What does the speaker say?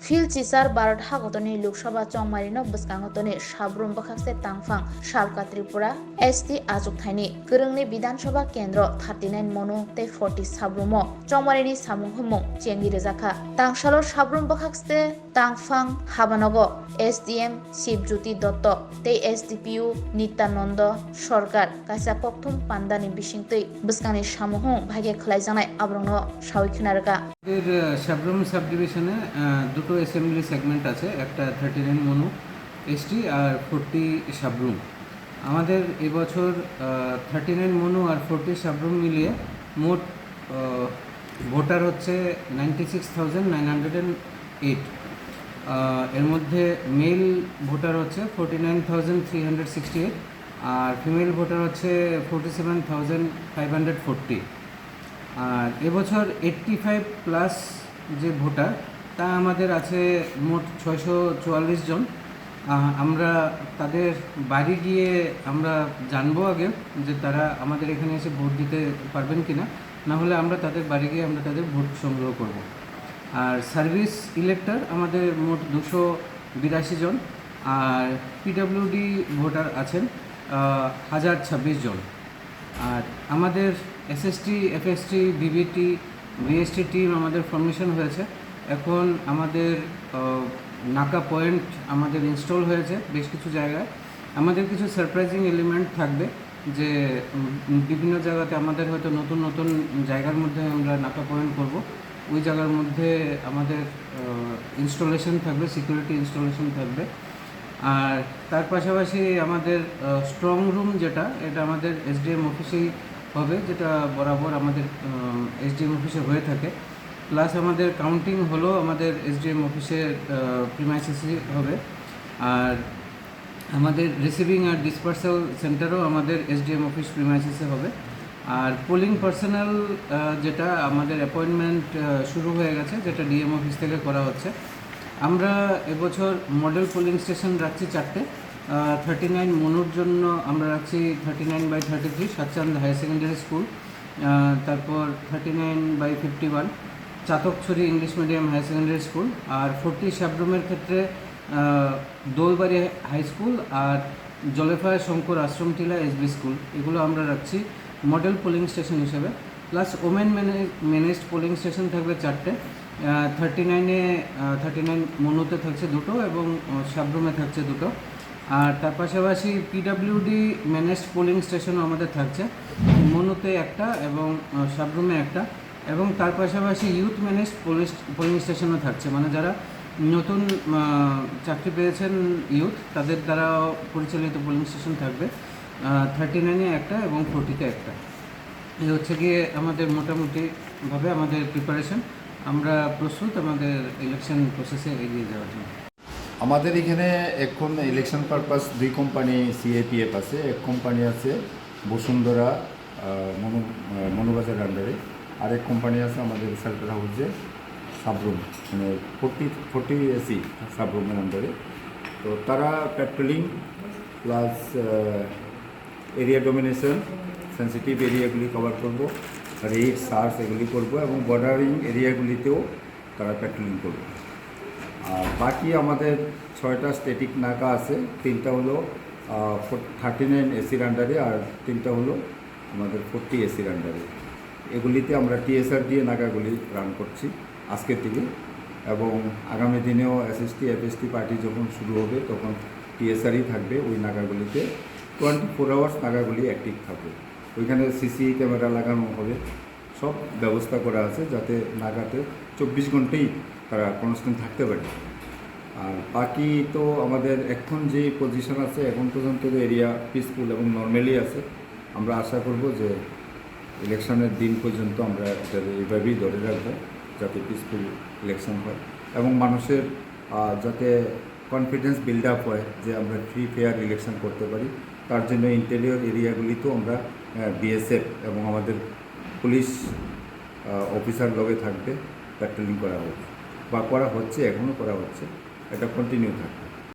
Feel চিসার Bharat হাগতনি Lok Sabha চংমারিনো বসকাंगतनि Sabroom বখাকসে তাংফাং শালকা Tripura ST आजुक थाइनि गोरोंनि विधानसभा केंद्र 39 मनु ते 40 साब्रुमो चंमारिनि सामुं हुमुं चेंगि रेजाखा तांसालो साब्रुम बखाकसते तांफां हाबानगो एसडीएम शिवज्योति दत्त ते एसडीपीयू नित्यानंद सरकार कासा कक्थुम पान्दानि बिसिंतै बसकानि सामुं भागे खलायजानाय आब्रंनो सावै खोनारगा সাবরুম সাব ডিভিশনে দুটো অ্যাসেম্বলি সেগমেন্ট আছে, একটা 39 মনু এসটি আর 40 সাবরুম। আমাদের এবছর 39 মনু আর 40 সাবরুম মিলিয়ে মোট ভোটার হচ্ছে 96,908। এর মধ্যে মেল ভোটার হচ্ছে 49,368 আর ফিমেল ভোটার হচ্ছে 47,540। আর এবছর 85+ যে ভোটার তা আমাদের আছে মোট 644 জন। আমরা তাদের বাড়ি গিয়ে আমরা জানবো আগে যে তারা আমাদের এখানে এসে ভোট দিতে পারবেন কিনা, না হলে আমরা তাদের বাড়ি গিয়ে আমরা তাদের ভোট সংগ্রহ করব। আর সার্ভিস ইলেক্টর আমাদের মোট 282 জন, আর পিডব্লিউডি ভোটার আছেন 1026 জন। আর আমাদের SST, FST, BBT, BST team আমাদের ফর্মেশন হয়েছে। এখন আমাদের নাকা পয়েন্ট আমাদের ইনস্টল হয়েছে বেশ কিছু জায়গায়। আমাদের কিছু সারপ্রাইজিং এলিমেন্ট থাকবে, যে বিভিন্ন জায়গাতে আমাদের হয়তো নতুন নতুন জায়গার মধ্যে আমরা নাকা পয়েন্ট করব। ওই জায়গার মধ্যে আমাদের ইনস্টলেশন থাকবে, সিকিউরিটি ইনস্টলেশন থাকবে। আর তার পাশাপাশি আমাদের স্ট্রং রুম যেটা, এটা আমাদের এসডিএম অফিসেই হবে, যেটা বরাবর আমাদের এসডিএম অফিসে হয়ে থাকে। প্লাস আমাদের কাউন্টিং হলো আমাদের এসডিএম অফিসের প্রিমাইসেসে হবে। আর আমাদের রিসিভিং আর ডিসপার্সাল সেন্টারও আমাদের এসডিএম অফিস প্রিমাইসেসে হবে। আর পোলিং পার্সোনাল যেটা আমাদের অ্যাপয়েন্টমেন্ট শুরু হয়ে গেছে, যেটা ডিএম অফিস থেকে করা হচ্ছে। আমরা এবছর মডেল পোলিং স্টেশন রাখছি 4টে। 39 মনুর জন্য আমরা রাখছি 39/33 সাতচান্দ হায়ার সেকেন্ডারি স্কুল, তারপর 39/51 Chatakchhari English medium higher secondary school, আর 40 সাবরুমের ক্ষেত্রে দৌলবাড়ি হাই স্কুল আর জলেফায় শঙ্কর আশ্রম টিলা এসবি স্কুল, এগুলো আমরা রাখছি মডেল পোলিং স্টেশন হিসেবে। Plus women managed polling station থাকবে 4টে। 39 মনুতে থাকছে 2টো এবং সাবরুমে থাকছে 2টো। আর তার পাশাপাশি পিডব্লিউডি ম্যানেজড পোলিং স্টেশনও আমাদের থাকছে, মনুতে একটা এবং সাবরুমে একটা। এবং তার পাশাপাশি ইউথ ম্যানেজড পোলিং স্টেশনও থাকছে, মানে যারা নতুন চাকরি পেয়েছেন ইউথ, তাদের দ্বারা পরিচালিত পোলিং স্টেশন থাকবে। 39-এ একটা এবং 40-তে একটা। এই হচ্ছে গিয়ে আমাদের মোটামুটিভাবে আমাদের প্রিপারেশন। আমরা প্রস্তুত আমাদের ইলেকশন প্রসেসে এগিয়ে যাওয়ার জন্য। আমাদের এখানে এখন ইলেকশন পারপাস 2 কোম্পানি সিএপিএফ আছে। এক কোম্পানি আছে বসুন্ধরা মনুবাজার আন্ডারে, আরেক কোম্পানি আছে আমাদের সার্কেল হাউসে সাবরুম, মানে 40 এসি সাবরুমের আন্ডারে। তো তারা patrolling plus area domination, sensitive এরিয়াগুলি কভার করব, রেড সার্চ এগুলি করব, এবং বর্ডারিং এরিয়াগুলিতেও তারা পেট্রোলিং করবে। আর বাকি আমাদের 6টা স্ট্যাটিক নাকা আছে, 3টা হলো 39 এসির আন্ডারে আর 3টা হলো আমাদের 40 এসির আন্ডারে। এগুলিতে আমরা টিএসআর দিয়ে নাকাগুলি রান করছি আজকের থেকে, এবং আগামী দিনেও এসএসটি এফএসটি পার্টি যখন শুরু হবে তখন টিএসআরই থাকবে ওই নাকাগুলিতে। 24 আওয়ার্স নাকাগুলি অ্যাক্টিভ থাকবে। ওইখানে সিসি ক্যামেরা লাগানো হবে, সব ব্যবস্থা করা আছে যাতে নাকাতে 24 ঘন্টাই তারা কনস্ট্যান্ট থাকতে পারে। আর বাকি তো আমাদের এখন যে পজিশন আছে, এখন পর্যন্ত এরিয়া পিসফুল এবং নর্মালি আছে। আমরা আশা করব যে ইলেকশনের দিন পর্যন্ত আমরা এটা এইভাবেই ধরে রাখবো, যাতে পিসফুল ইলেকশন হয় এবং মানুষের যাতে কনফিডেন্স বিল্ড আপ হয় যে আমরা ফ্রি ফেয়ার ইলেকশন করতে পারি। তার জন্য ইন্টেরিয়র এরিয়াগুলিতেও আমরা বিএসএফ এবং আমাদের পুলিশ অফিসার লগে থাকবে, পেট্রোলিং করা হবে বা করা হচ্ছে, এখনও করা হচ্ছে, এটা কন্টিনিউ থাকবে।